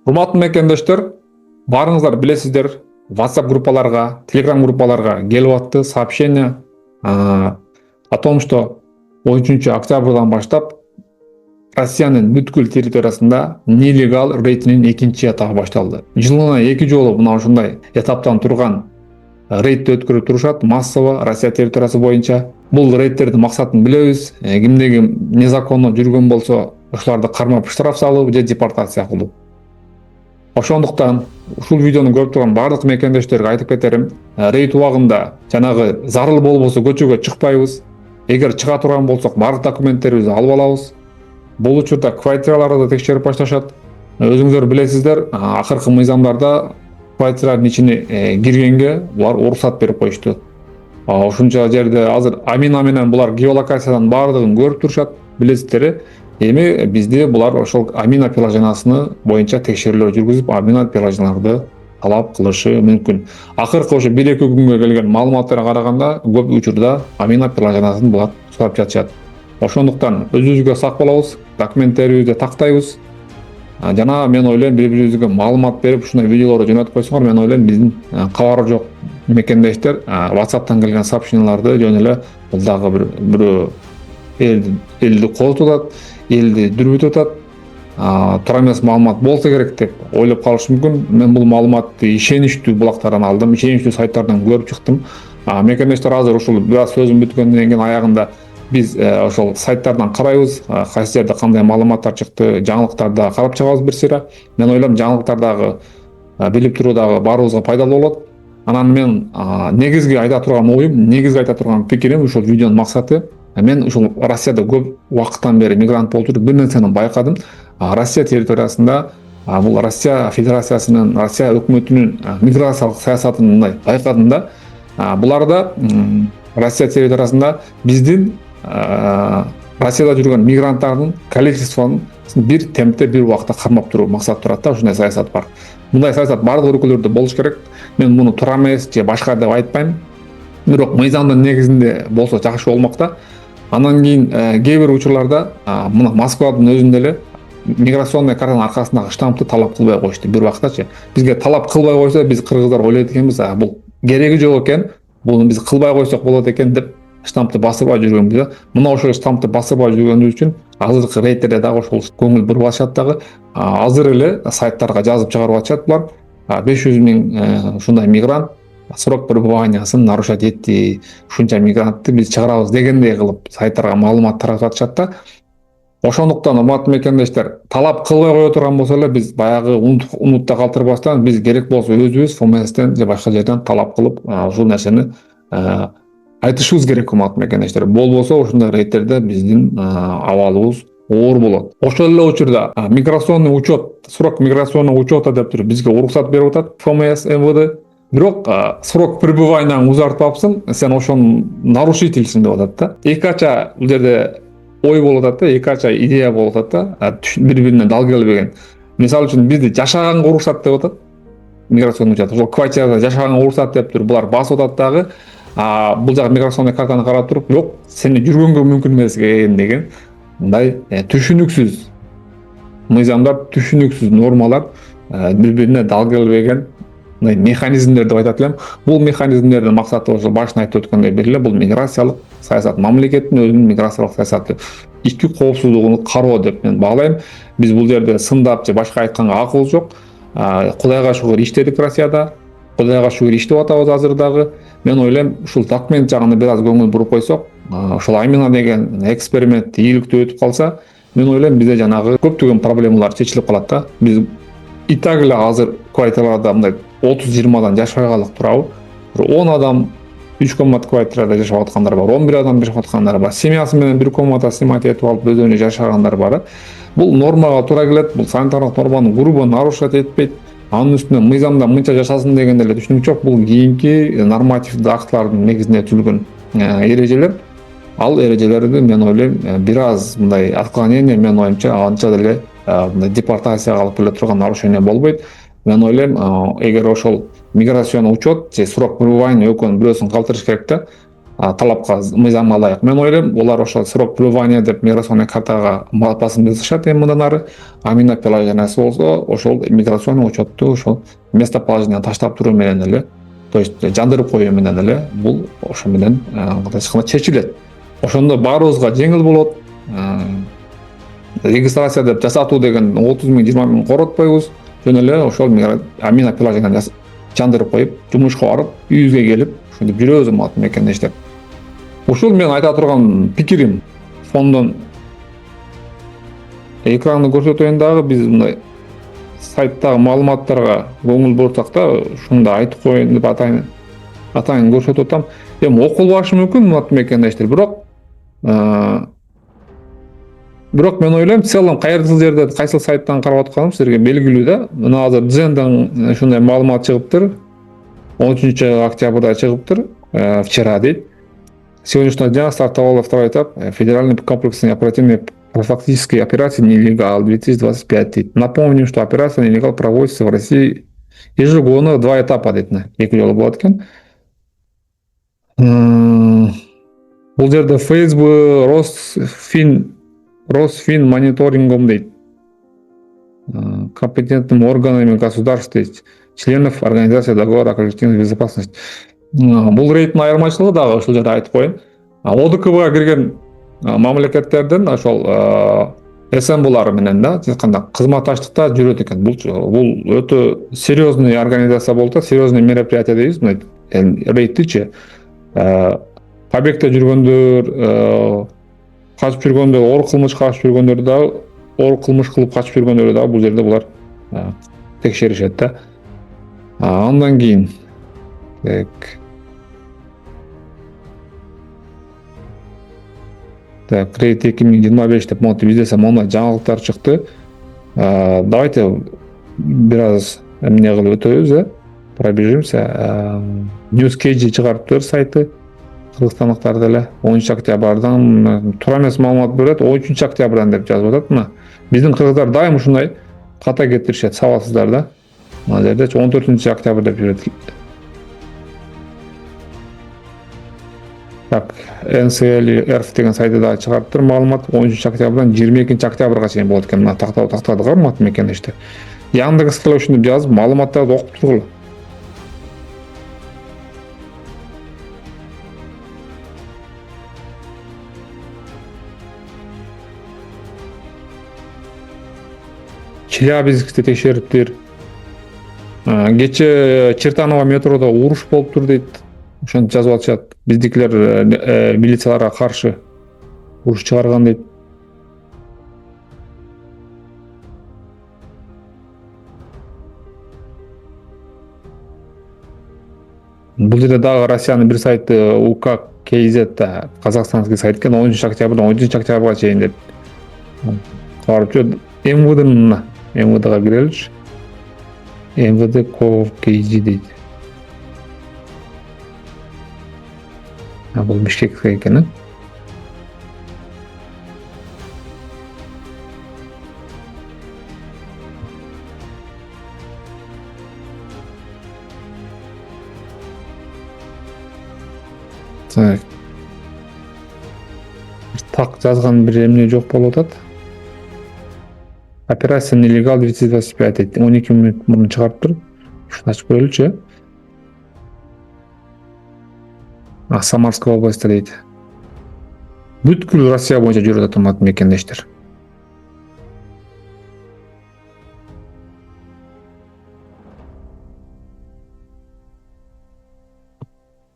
Урматтуу мекендештер, баарыңыздар билесиздер, WhatsApp группаларга, Telegram группаларга келип атты сообщение о том, что 13 октябрдан баштап Россиянын бүткүл территориясында нелегал рейтинин экинчи этабы башталды. Жылына 2 жолу мына ушундай этаптан турган рейдти өткөрүп турушат массово Россия территориясы боюнча. Бул рейдтердин максатын билебиз. Кимде ким незаконно жүргөн болсо, ошолорду кармап штраф салуу же депортация кылуу. Ошондуктан ушул видеону көрүп турган бардык мекендештерге айтып кетерим, рейд убагында жанагы зарыл болбосо көчөгө чыкпайбыз. Эгер чыга турган болсок, бардык документтерибизди алып алабыз. Бул учурда квартираларды текшерип башташат. Өзүңүздөр билесиздер, акыркы мыйзамдарда квартиранын ичине киргенге булар уруксат берип коюшту. Ушунча жерде азыр Амина менен булар геолокациядан бардыгын көрүп турушат, билесиздер. Эми бизде булар ошол Амина приложениясыны боюнча текшерүүлөр жүргүзүп, Амина приложенияларды талап кылышы мүмкүн. Акыркы ошо 1-2 күнгө келген маалыматтарга караганда, көп учурда Амина приложениясын булар сурап жатышат. Ошондуктан өзүбүзгө сак болобуз, документтерибизди тактайбыз. Жана мен ойлойм, бири-бирибизге маалымат берип, ушундай видеолорду жөнөтүп койсоңор, мен ойлойм биздин кабары жок мекендештер WhatsApp'тан келген сообщенияларды жөн эле бул дагы бирөө элди козутуп атат, элди дүрбүтүп атат, туура эмес маалымат болсо керек деп ойлоп калышы мүмкүн. Мен бул маалыматты ишеничтүү булактардан алдым, ишеничтүү сайттардан көрүп чыктым. Мекендештер азыр ушул бир аз сөзүм бүткөндөн кийин аягында биз ошол сайттардан карайбыз, кайсы жерде кандай маалыматтар чыкты, жаңылыктарды карап чыгабыз бир сыйра. Мен ойлойм, жаңылыктардагы билип туруу дагы баарыбызга пайдалуу болот. Анан мен негизги айта турган оюм, негизги айта турган пикирим, ушул видеонун максаты, мен ушул Россияда көп убакыттан бери мигрант болуп туруп бир нерсени байкадым. Россия территориясында бул Россия Федерациясынын, Россия өкмөтүнүн миграциялык саясатын мындай байкадым да. Буларда Россия территориясында биздин Россияда жүргөн мигранттардын количествонун бир темпте бир убакта кармап туруу максат турат да, ушундай саясат бар. Мындай саясат бардык өлкөлөрдө болуш керек. Мен муну туура эмес же башка деп айтпайм. Бирок мыйзамдын негизинде болсо жакшы болмок да. Андан кийин кээ бир учурларда мына Москвадын өзүндө эле миграционный картанын аркасындагы штампты талап кылбай коюшту бир убактачы. Бизге талап кылбай койсо, биз кыргыздар ойлойт экенбиз, бул кереги жок экен, буну биз кылбай койсок болот экен деп штампты басырбай жүргөнбүз. Мына ошол штампты басырбай жүргөнүбүз үчүн азыркы рейдтерде дагы ошол көңүл буруп атышат дагы. Азыр эле сайттарга жазып чыгарып атышат булар. 500 миң ушундай мигрант срок пребываниясын нарушать этти, ушунча мигрантты биз чыгарабыз дегендей кылып сайттарга маалымат таратып атышат да. Ошондуктан урматтуу мекендештер, талап кылбай кое турган болсо эле биз баягы унутта калтырбастан, биз керек болсо өзүбүз ФМСтен же башка жерден талап кылып ушул нерсени айтышыбыз керек урматтуу мекендештер. Болбосо ушундай рейдтерде биздин абалыбыз оор болот. Ошол эле учурда миграционный учет, срок миграционного учета деп туруп бизге уруксат берип атат ФМС, МВД. Бирок срок пребыванияны узартпапсың, сен ошонун нарушительсиң деп атат да. Эки ача бул жерде ой болуп атат да, эки ача идея болуп атат да, бири-бирине дал келбеген. Мисалы үчүн бизди жашаганга уруксат деп атат. Миграционный учет, ошол квартирада жашаганга уруксат деп туруп булар басып атат дагы. Бул жагы миграционный картаны карап туруп, жок, сени жүргөнгө мүмкүн эмес экен деген мындай түшүнүксүз мыйзамдар, түшүнүксүз нормалар, бири-бирине дал келбеген механизмдер деп айтат элем. Бул механизмдердин максаты ошол башында айтып өткөндөй бир эле, бул миграциялык саясат, мамлекеттин өзүнүн миграциялык саясаты, ички коопсуздугуну кароо деп мен баалайм. Биз бул жерде сындап же башка айтканга акыл жок. Кудайга шүгүр иштедик Россияда, Кудайга шүгүр иштеп атабыз азыр дагы. Мен ойлойм, ушул документ жагына бир аз көңүл буруп койсок, ошол Амина деген эксперимент ийгиликтүү өтүп калса, мен ойлойм бизде жанагы көптөгөн проблемалар чечилип калат да. Биз и так эле азыр квартираларда мындай 30-20дан жашабай турабы. 10 адам 3 комнат квартирада жашап аткандар бар, 11 адам жашап аткандар бар, семьясы менен бир комната снимать этип алып өздөрүнө жашагандар бар. Бул нормага туура келет, бул санитарлык норманы грубо нарушать этпейт. Анын үстүнө мыйзамда мынча жашасын деген деле түшүнүк жок. Бул кийинки нормативдүү актлардын негизинде түзүлгөн эрежелер. Ал эрежелерди мен ойлойм бир аз мындай отклонение, мен оюмча анча деле мындай депортацияга алып келе турган нарушение болбойт. Мен ойлойм, эгер ошол миграционный учет же срок пребывания экөөнүн бирөөсүн калтырыш керек да. талапка, мыйзамга ылайык. Мен ойлойм, олар ошо срок пребывания деп миграционный картага басым жасашат эми мындан ары. А минопеложениясы болсо ошол миграционный учетту ошол местоположениени таштап туруу менен эле, то есть жандырып коюу менен эле бул ошо менен кандай айтканда чечилет. Ошондо баарыбызга жеңил болот. Регистрация деп жасатуу деген 30 000 20 000 коротпойбуз. Жөн эле ошол минопеложенияны жандырып коюп, жумушка барып, үйүбүзгө келип, ошентип жүрөбүз мекенде иштеп. Ушул менин айта турган пикирим. Фондон экранды көрсөтөйүн дагы, биз мындай сайттагы маалыматтарга көңүл бурсак да, ушуну да айтып коеюн деп атайын көрсөтүп атам. Эми окулбашы мүмкүн мекенде иштер, бирок мен ойлойм, в целом кайсыл жерде, кайсыл сайттан карап атканым силерге белгилүү да. Мына азыр Дзендан ушундай маалымат чыгыптыр. 13 октябрда чыгыптыр, вчера дейт. Сегодняшнего дня стартовала второй этап федеральной комплексной оперативной профилактической операции «Нелегал» 2025 дейт. Напомним, что операция «Нелегал» проводится в России ежегодно 2 этапа дейт. Эки жолу болот экен. Бул жерде ФСБ, Росфин мониторингом дейт. Компетентными органами государств дейт. Членов Организации договора о коллективной безопасности. Бул рейдтин айырмачылыгы дагы ушул жерде айтып коеюн. ОДКБга кирген мамлекеттерден ошол СМБлар менен да, айтканда кызматташтыкта жүрөт экен. Бул өтө серьезный организация болуп атат, серьезный мероприятие дейбиз. Рейдтичи побегте жүргөндөр, качып жүргөндөр, оор кылмыш кылып качып жүргөндөрдү дагы бул жерде булар текшеришет да. Андан кийин рейд 2025 деп монтип издесем, мондай жаңылыктар чыкты. Давайте бир аз эмне кылып өтөбүз, пробежимся. Newscage чыгарыптыр сайты, кыргызстандыктар деле 13 октябрдан туура эмес маалымат берет, 13 октябрдан деп жазып атат. Мына биздин кыргыздар дайым ушундай ката кетиришет, сабатсыздар да. Мына жерде 14 октябрь деп жүрөт. Так, NCL-RF деген сайты да чыгарыптыр маалымат, 13 октябрдан 22 октябрга чейин болот экен. Мына тактадыгар мекенде иште. Яндекс ушинтип жазып, маалыматтарды окуп тургула. Челябинскте текшериптир. Кече Чертаново метрода уруш болуптур дейт. Ошентип жазып атышат. Биздикилер милицияларга каршы уруш чыгарган дейт. Бул жерде дагы Россиянын бир сайты УК КЗ да, казакстанский сайт экен, 13 октябрдан 13 октябрга чейин деп карап жүрөт. МВДга киреличи. МВД КЗ дейт. Бул Бишкекте экен. Так жазган бир эмне жок болуп атат. Операция «Нелегал» 2025 дейт. 12 мүнөт мурун чыгарыптыр. Ушуну ачып көрөлүчү. Самарская область дейт. Бүткүл Россия боюнча жүрүп атат мекенде иштер.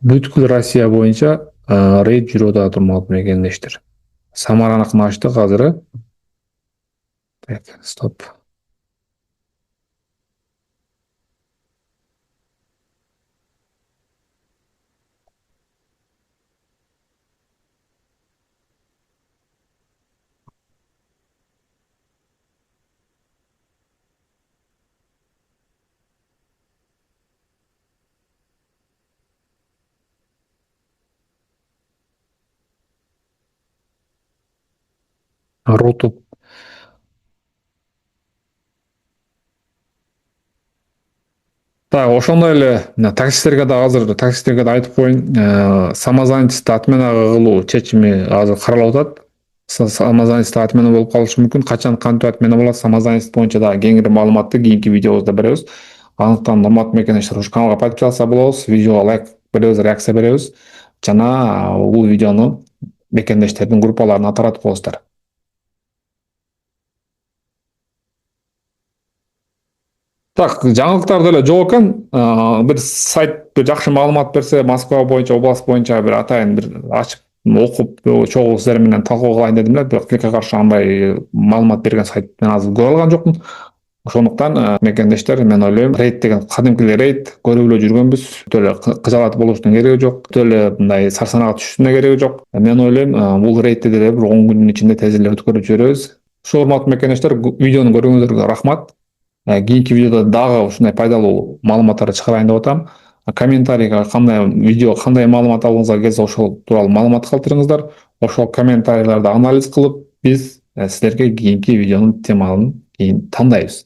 Бүткүл Россия боюнча рейд жүрүп атат мекенде иштер. Самараныкын ачтык азыр. Так, стоп. Руту. Так, ошондой эле мына таксисттерге да азыр таксисттерге да айтып коеюн, самозанятости отмена кылуу чечими азыр каралып атат. Самозанятости отмена болуп калышы мүмкүн. Качан кантип отмена болот, самозанятость боюнча да кеңири маалыматты кийинки видеобузда беребиз. Андыктан урматтуу мекендештер, ушу каналга подписаться болобуз, видеого лайк беребиз, реакция беребиз жана бул видеону мекендештердин группаларына таратып коесуздар. Так, жаңылыктар деле жок экен. Бир сайт бир жакшы маалымат берсе, Москва боюнча, область боюнча бир атайын бир ачып окуп, чогуу сиздер менен талкуу кылайын дедим эле. Бирок тилекке каршы андай маалымат берген сайт мен азыр көрө алган жокмун. Ошондуктан мекендештер, мен ойлойм, рейд деген кадимки рейд көрүп эле жүргөнбүз. Өтө эле кыжаалат болуштун кереги жок. Өтө эле мындай сарсанага түшүштүн да кереги жок. Мен ойлойм, бул рейдти деле бир 10 күндүн ичинде тез эле өткөрүп жиберебиз. Ошо урматтуу мекендештер, видеону көргөнүңүздарга рахмат. Кийинки видеода дагы ушундай пайдалуу маалыматтарды чыгарайын деп атам. Комментарийга кандай видео, кандай маалымат алгыңызга келсе, ошол тууралуу маалымат калтырыңыздар. Ошол комментарийлерди анализ кылып, биз сиздерге кийинки видеонун темаларын кийин тандайбыз.